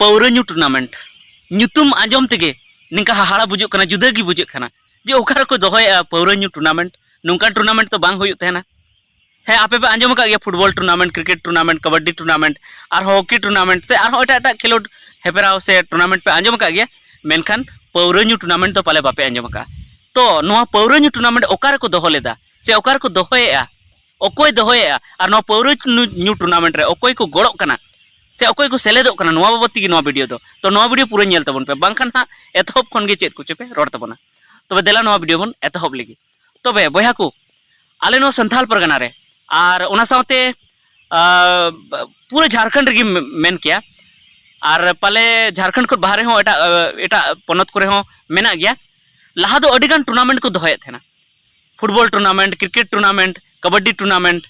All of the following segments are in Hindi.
पौरा न्यू टूर्नामेंट ᱧᱩᱛᱩᱢ आंजम तेगे निंका हाहाड़ा बुझुग कना जुदा गी बुझुग कना जे ओकारा को दोहया पौरा न्यू टूर्नामेंट नोंका टूर्नामेंट तो बांग हुयुग तहना। हे आपे पे आंजम का गया football tournament, cricket tournament, kabaddi tournament और हॉकी टूर्नामेंट से और एटा खेलोड हेपराव से टूर्नामेंट पे आंजम का गया, मेनखान पौरा न्यू टूर्नामेंट तो पाले बापे आंजम का। तो नोआ पौरा न्यू टूर्नामेंट ओकारा को दोहो लेदा से ओकारा को दोहोया ओकोय दोहोया और नोआ पौरा न्यू टूर्नामेंट रे ओकोय को गड़ो कना से ओकोय को सेलेदो कना नोआ बाबत की नोआ वीडियो तो नोआ वीडियो पूरा नेल तबन पे बांखान हा एतहब खन गे चेत कुछ पे रोड तबना। तबे देला नोआ वीडियो बन एतहब लगी। तबे बया को आले नो संथाल परगना रे और ओना साथे पूरा झारखंड रे मेन किया और पाले झारखंड को बाहर हो एटा एटा पनत करे हो मेना गया। लहा दो अडिगान टूर्नामेंट को दोहयत थेना, football tournament, cricket tournament, kabaddi tournament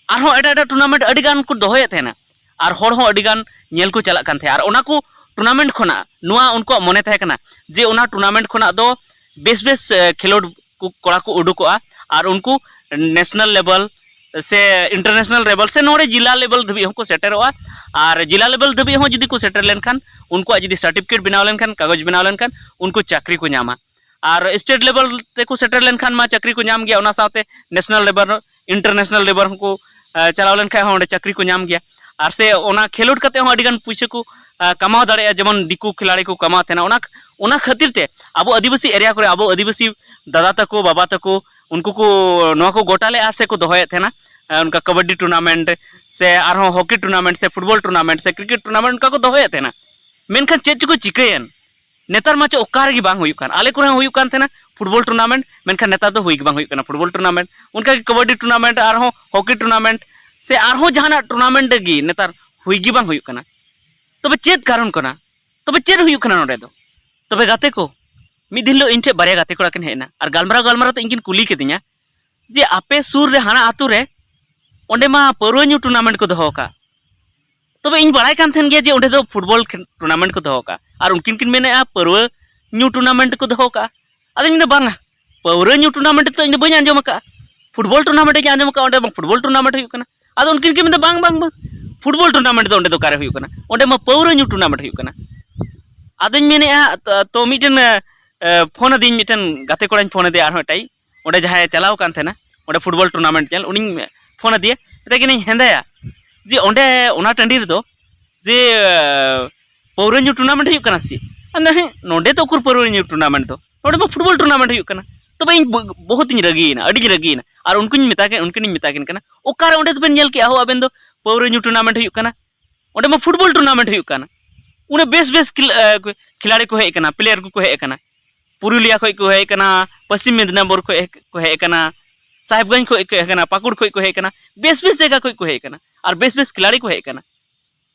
और हो एटा टूर्नामेंट अडिगान को दोहयत थेना और हर हो अडिगान नेल को चला कान थे। और ओना को टूर्नामेंट खोना नुआ उनको मने थे कना जे ओना टूर्नामेंट खोना दो बेस बेस खेलोड को कोड़ा को उडुकोआ और उनको नेशनल लेवल से इंटरनेशनल लेवल से नोड़े जिला लेवल धबी हमको सेटरोआ और जिला लेवल धबी हो जदी को सेटर लेनखान उनको जदी सर्टिफिकेट बनाव लेनखान कागज बनाव लेनखान उनको चाकरी को नामा और स्टेट लेवल ते को सेटर लेनखान मा चाकरी को नाम गया। ओना साथे नेशनल लेवल इंटरनेशनल लेवल को चलाव लेनखान हो चाकरी को नाम गया और से ओना खेलोड कते हो अडिगान पैसा को कमाव दाड़े जेमन दिकू खिलाड़ी को कमाव थेना ओना खातिर ते अब आदिवासी एरिया करे अब आदिवासी दादा तको बाबा तको उनको को नोआ को गोटाले आसे को दोहयत थेना उनका कबड्डी टूर्नामेंट से और हॉकी टूर्नामेंट से फुटबॉल टूर्नामेंट से क्रिकेट टूर्नामेंट उनका को दोहयत थेना। मेनखान चेज को चिकायन नेतार मा चे ओकार गी बांग हुयुग कान आले को हुयुग कान थेना फुटबॉल टूर्नामेंट मेनखान नेतार दो हुई बांग हुयुग काना फुटबॉल टूर्नामेंट उनका कबड्डी टूर्नामेंट और हॉकी टूर्नामेंट से और जहाना टूर्नामेंट गी नेतार हुई गी बांग हुयुग काना। तबे चेद कारण कना तबे चेद हुयुग काना नोडे दो तबे गाते को मिद दिलो इन ठे बारे गाते कोड़ा किन हेना और गालमाराव तो इनकिन कुली केदिया जे आपे सुर रे हाना आतु रे ओंडे मा पौरा न्यू टूर्नामेंट को दोहो का। तबे इन बड़ाय कान थेन गया जे ओंडे दो फुटबॉल टूर्नामेंट को दोहो का और उनकिन किन मेने पौरा न्यू टूर्नामेंट को दोहो का। अदे इन बांगा पौरा न्यू टूर्नामेंट तो इन बई आंजम का फुटबॉल टूर्नामेंट के आंजम का ओंडे बांग फुटबॉल टूर्नामेंट हुयुग काना। अदो उनकिन किन मेने बांग बांग फुटबॉल टूर्नामेंट तो ओंडे दो कारे हुयुग काना ओंडे मा पौरा न्यू टूर्नामेंट हुयुग काना। अदो मेने तो मिटन फोन दी मिटन गाते कोड़ा फोन दे आरो टाई ओंडे जहां चलाव कान थेना ओंडे फुटबॉल टूर्नामेंट चल उनी फोन दिए लेकिन हेंदाया जे ओंडे ओना टंडी रे दो जे पौरा न्यू टूर्नामेंट हुयुग काना सी अंदे नोंडे तो कुर पौरा न्यू टूर्नामेंट दो नोंडे मा फुटबॉल टूर्नामेंट हुयुग काना। तबे इन बहुत इन रगीना अडी रगीना और उनकिन मिताकिन काना ओकारे ओंडे तबेन नेल के हो अबेन दो पौरा न्यू टूर्नामेंट हुयुग काना ओंडे मा फुटबॉल टूर्नामेंट हुयुग काना। उने बेस बेस खिलाड़ी को हेज काना प्लेयर को हेज काना पुरुलिया खो को हेज काना पश्चिम मेदिनीपुर को हेज काना साहेबगंज को हेज काना पाकुड़ को हेज काना बेस बेस जगह को हेज काना और बेस बेस खिलाड़ी को हेज काना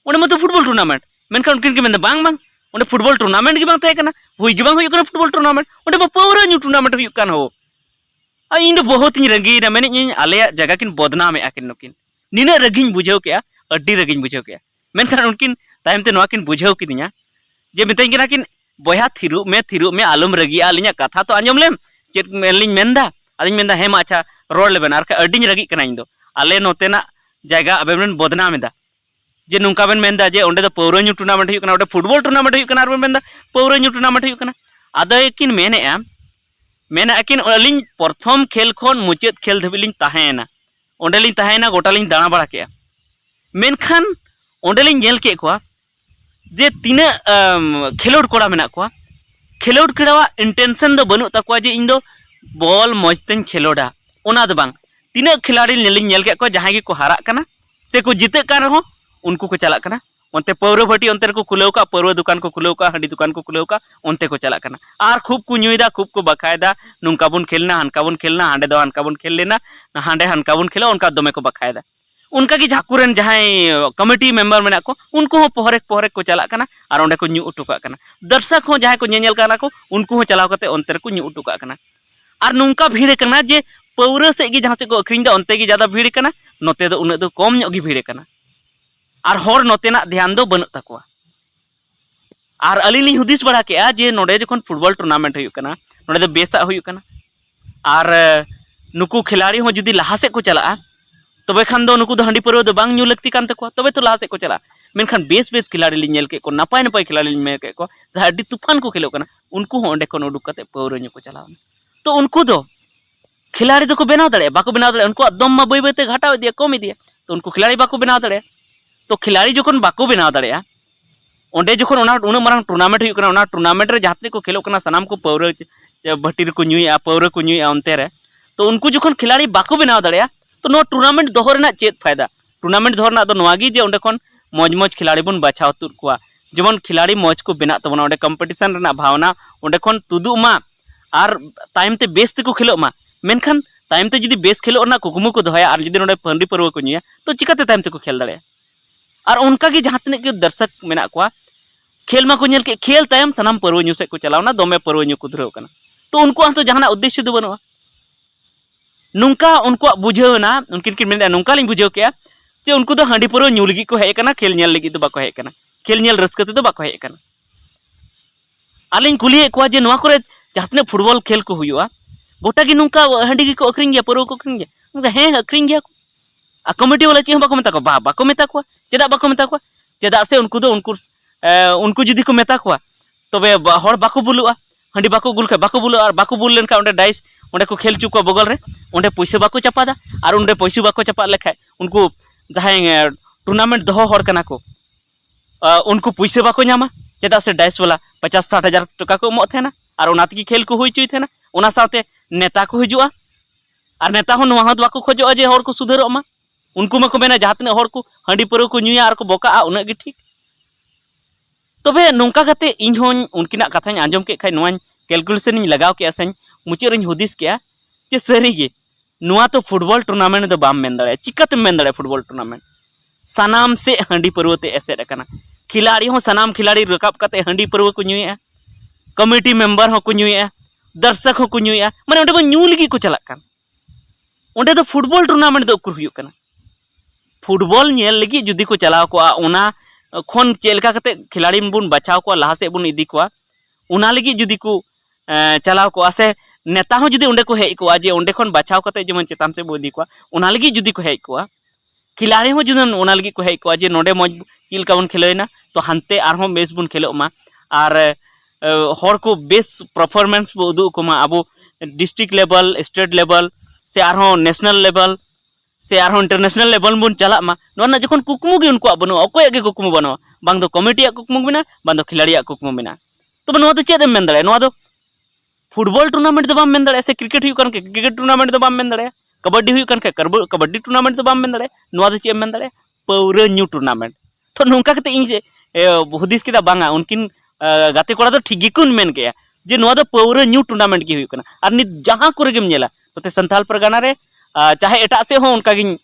ओंडे मा तो फुटबॉल टूर्नामेंट मेनखान उनकिन के मेन बांग बांग ओंडे फुटबॉल टूर्नामेंट की बांग तहे काना हुई गी बांग हुयुग काना फुटबॉल टूर्नामेंट ओंडे मा पौरा न्यू टूर्नामेंट हुयुग कान हो। आ इन दो बहुत इन रंगीना मेने आले जगह किन बदनाम एकिन नुकिन निना रगिन बुझाव के अड्डी रगिन बुझाव के मेनखान उनकिन तायम ते नोआ किन बुझाव किदिया जे मिताइन किना किन बया थिरु में आलम रगी आलिया कथा तो आंजम लेम चेत मेलिन मेंदा आदिन मेंदा हेमा अच्छा रोड लेबन आर अड्डिन रगी कना इन दो आले नोतेना जायगा अबेन बदनाम एदा जे नुंका बेन मेंदा जे ओंडे दो पौरा न्यू टूर्नामेंट हुयुग काना ओंडे फुटबॉल टूर्नामेंट हुयुग काना आर मेंदा पौरा न्यू टूर्नामेंट हुयुग काना। आदो किन मेने किन अलिन प्रथम खेल खन मुचाद खेल धबिलिन ताहेना ओंडे लिन ताहेना गोटा लिन दाणा बाड़ा के मेनखान ओंडे लिन नेल के कोआ जे तीना खेलोड कोड़ा मेना कोआ खेलोड कड़ा इंटेंशन दो बनु तकोआ जे इन दो बॉल मजतें खेलोडा ओना दो बांग तीना खिलाड़ी नेलिन नेल के को जहां के को हारा कना से को जीते कान रहो उनको को चला कना ओंते पौरा भटी ओंते को खुलेव का पौरा दुकान को खुलेव का हंडी दुकान को खुलेव का ओंते को चला कना आर खूब को नुईदा खूब को बखायदा नुंका बुन खेलना हनका बुन खेलना हांडे दो हनका बुन खेल लेना हांडे हनका बुन खेला उनका दमे को बखायदा उनका की झाकुरन जहां कमिटी मेंबर मेना को उनको हो पहरे को चला कना और ओंडे को न्यू उटुका कना दर्शक हो जहां को नेल काना को उनको हो चलाव कते ओंते को न्यू उटुका कना और नुंका भीड़ कना जे पौरा से जहां से को अखरिंग दा ओंते की ज्यादा भीड़ कना नोते दो उन दो कम ᱧᱚᱜ गी भीड़ कना और हर नोतेना ध्यान दो बनु तकोआ। और अली लिंग हुदिस बड़ा के जे नोडे जखन फुटबॉल टूर्नामेंट हुयुग कना नोडे दो बेसा हुयुग कना और नुकु खिलाड़ी हो जुदी लहा से को चला तबे खान दो नुकु दो हंडी पौरा दो बांग न्यू लगती कान तकोआ तबे तो लहा से को चला मेनखान बेस बेस खिलाड़ी लिᱧ नेल के को नापाय नापाय खिलाड़ी लिᱧ मेल के को जहां अड्डी तूफान को खेलोग कना उनको हो ओंडे खन उडुक कते पौरो ᱧᱩ को चलावना तो उनको दो खिलाड़ी दो को बनाव दाड़े बाको बनाव दाड़े उनको दम मा बई बईते घाटाव इदिया कम इदिया तो उनको खिलाड़ी बाको बनाव दाड़े तो खिलाड़ी जखन बाको बनाव दाड़े ओंडे जखन ओना उना मारंग टूर्नामेंट हुई कना ओना टूर्नामेंट रे जहां को खेलोग कना सनाम को पौरो भट्टी रे को ᱧᱩᱭᱟ पौरो को ᱧᱩᱭᱟ ओनते रे तो उनको जखन खिलाड़ी बाको बनाव दाड़े तो नो टूर्नामेंट दोहो रेना चेत फायदा टूर्नामेंट दोहो रेना दो नोवागी जे ओंडे खन मौज मौज खिलाड़ी बन बाछाव तुर कोआ जेमन खिलाड़ी मौज को बना तबना ओंडे कम्पिटिशन रेना भावना ओंडे खन तुदु मा आर टाइम ते बेस ते को खेलोग मा मेनखान टाइम ते जुदी बेस खेलोग ना कुकमु को दोहया आर जुदी नोंडे पंडी परवा को ᱧᱩᱭᱟ तो चिकाते टाइम ते को खेल दाड़े आर उनका गे जहां तने के दर्शक मेना कोआ खेल मा को नेल के खेल तायम सनाम परवा ᱧᱩ से को चलावना दोमे परवा ᱧᱩ को धुराव कना तो उनको तो जहां उद्देश्य दो बनुआ नुंका उनको बुझावना उनकिन किन मेना नुंका लिंग बुझाव के जे उनको तो हांडी परवा ᱧᱩ लगी को हेय कना खेल नेल लगी तो बाको हेय कना खेल नेल रस्का ते तो बाको हेय कना आलिंग कुलिए को जे नोआ करे जहां तने फुटबॉल खेल को हुआ गोटा की नुंका हांडी की को अखरिंग गया परवा को अखरिंग गया हे अखरिंग गया को आ कमिटी वाला ची बाको मेता को बाको मेता को चेदा बाको मेता को चेदा से उनको दो उनको जुदी को मेता को तबे हर बाको बुलुआ हांडी बाको गुल के बाको बुलु और बाको बुल लेन का ओंडे डाइस ओंडे को खेल चुको बगल रे ओंडे पैसा बाको चपादा और ओंडे पैसा बाको चपा लेखाय उनको जहां टूर्नामेंट दोहो हर कना को उनको पैसा बाको ᱧᱟᱢᱟ चेदा से डाइस वाला 50-60 हजार टका को एमो थेना और ओनातगी खेल को हुई चुई थेना ओना साथे नेता को हिजुआ और नेता हो नोआ बाको खोजोआ जे हर को सुधारो मा उनको मको मेना जहां तने हर को हांडी परवा को ᱧᱩᱭᱟ और को बोका उना गे ठीक तबे नोंका कते इन होन उनकिना कथाñ आंजम के खाय नोआñ कैलकुलेशन इन लगाव के असेñ मुचे रिन हुदिस के जे सरी गे नोआ तो फुटबॉल टूर्नामेंट दो बाम मेन दाड़े चिकाते मेन दाड़े फुटबॉल टूर्नामेंट सनाम से हांडी परवा ते एसेड कना खिलाड़ी हो सनाम खिलाड़ी रकाब कते हांडी परवा को ᱧᱩᱭᱟ कमिटी मेंबर हो को ᱧᱩᱭᱟ दर्शक हो को ᱧᱩᱭᱟ माने ओंडे बो ᱧᱩ लगी को चलाक कान ओंडे दो फुटबॉल टूर्नामेंट दो उकुर हुयुक कना फुटबॉल नेल लगी जुदी को चलाव को ओना खन चेलका कते खिलाड़ी बुन बचाव को लाहा से बुन इदी को ओना लगी जुदी को चलाव को से नेता हो जुदी ओंडे को हेज को जे ओंडे खन बचाव कते जेमन चेतान से बो इदी को ओना लगी जुदी को हेज को खिलाड़ी हो जुदी ओना लगी को हेज को जे नोडे मौज किल का बन खेलेना तो हानते आर हो बेस बुन खेलो मा और हर को बेस परफॉर्मेंस बो उदु को मा अबो डिस्ट्रिक्ट लेवल स्टेट लेवल से आर हो नेशनल लेवल से आर इंटरनेशनल लेवल बन चला मा नोना जखन कुकमु गे उनको बनो अकोय गे कुकमु बनो बांग दो कमिटी कुकमु बिना बांग दो खिलाड़ी कुकमु बिना तो नोआ दो चेद मेन दाड़े नोआ दो फुटबॉल टूर्नामेंट दो बाम मेन दाड़े से क्रिकेट हुई कन के क्रिकेट टूर्नामेंट दो बाम मेन दाड़े कबड्डी हुई कन के कबड्डी टूर्नामेंट दो बाम मेन दाड़े नोआ दो चेद मेन दाड़े पौरा ᱧᱩ टूर्नामेंट तो नोंका कते इन जे हुदिस केदा बांगा उनकिन गाते कोड़ा दो ठीक गिकुन मेन के जे नोआ दो पौरा ᱧᱩ टूर्नामेंट गे हुई कना और नि जहां करे गेम नेला तो संथाल परगना रे चाहे एटा से हो उनका गिन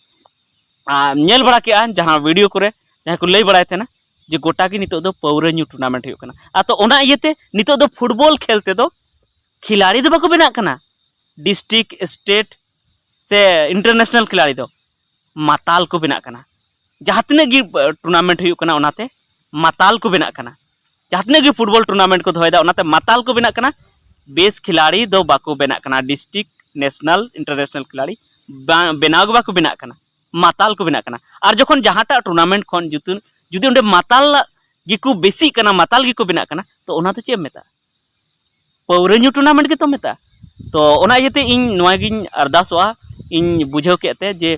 नेल बड़ा के जहां वीडियो करे जहां को लई बड़ाय थे ना जे गोटा की नितो दो पौरा ᱧᱩ टूर्नामेंट हुई कना आ तो ओना इयते नितो दो फुटबॉल खेलते दो खिलाड़ी दो बाको बेना कना डिस्ट्रिक्ट स्टेट से इंटरनेशनल खिलाड़ी दो माताल को बेना कना जहां तने गी टूर्नामेंट हुई कना ओनाते माताल को बेना कना जहां तने गी फुटबॉल टूर्नामेंट को दोयदा ओनाते माताल को बेना कना बेस खिलाड़ी दो बाको बेना कना डिस्ट्रिक्ट नेशनल इंटरनेशनल खिलाड़ी बेनाव बाको बेना कना माताल को बेना कना और जखन जहाटा टूर्नामेंट खन जुतुन जुदी ओंडे माताल गिको बेसी कना माताल गिको बेना कना तो ओना तो चेम मेता पौरा ᱧᱩ टूर्नामेंट के तो मेता तो ओना इयते इन नोआ गिन अरदासवा इन बुझाव केते जे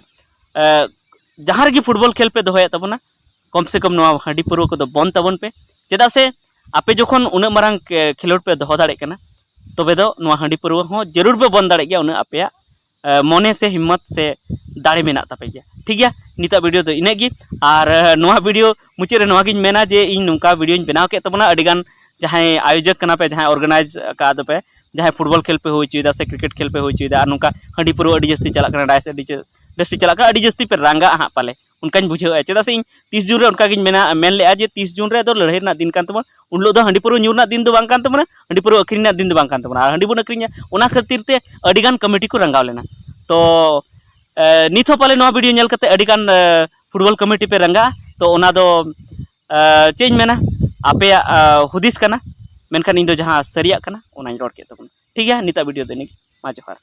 जहां रे फुटबॉल खेल पे दोहया तबना कम से कम नोआ हांडी परवा को दो बन तबन पे चेदा से आपे जखन उना मारंग खेलोड पे दोह दाड़े कना तबे दो नोआ हांडी परवा हो जरूर पे बन दाड़े गया उना आपे मने से हिम्मत से दाड़े मेना तापे गया ठीक गया निता वीडियो तो इने गी और नोआ वीडियो मुचे रे नोआ गिन मेना जे इन नुका वीडियो इन बनाव के तबना अडिगान जहां आयोजक कना पे जहां ऑर्गेनाइज का दो पे जहां फुटबॉल खेल पे होई चुदा से क्रिकेट खेल पे होई चुदा नुका हांडी परवा अडी जस्ती चला कना डाइस अडी जस्ती चला कना अडी जस्ती पे रंगा हा पाले उनकाñ बुझाव चेदा से 30 जून रे उनका गिन मेना मेन ले जे 30 जून रे दो लड़ाई ना दिन कान तबन उन लो दो हांडी परवा ᱧᱩ ना दिन दो बांग कान तबन हांडी परवा अखरिन ना दिन दो बांग कान तबन हांडी बन अखरिन ओना खातिर ते अडिगान कमिटी को रंगाव लेना तो निथो पाले नोआ वीडियो नेल कते अडिगान फुटबॉल कमिटी पे रंगा तो ओना दो चेंज मेना आपे हुदिस कना मेनखान इन दो जहां सरिया कना ओनाñ रोड के तबन ठीक है निता वीडियो देने मा जोहार।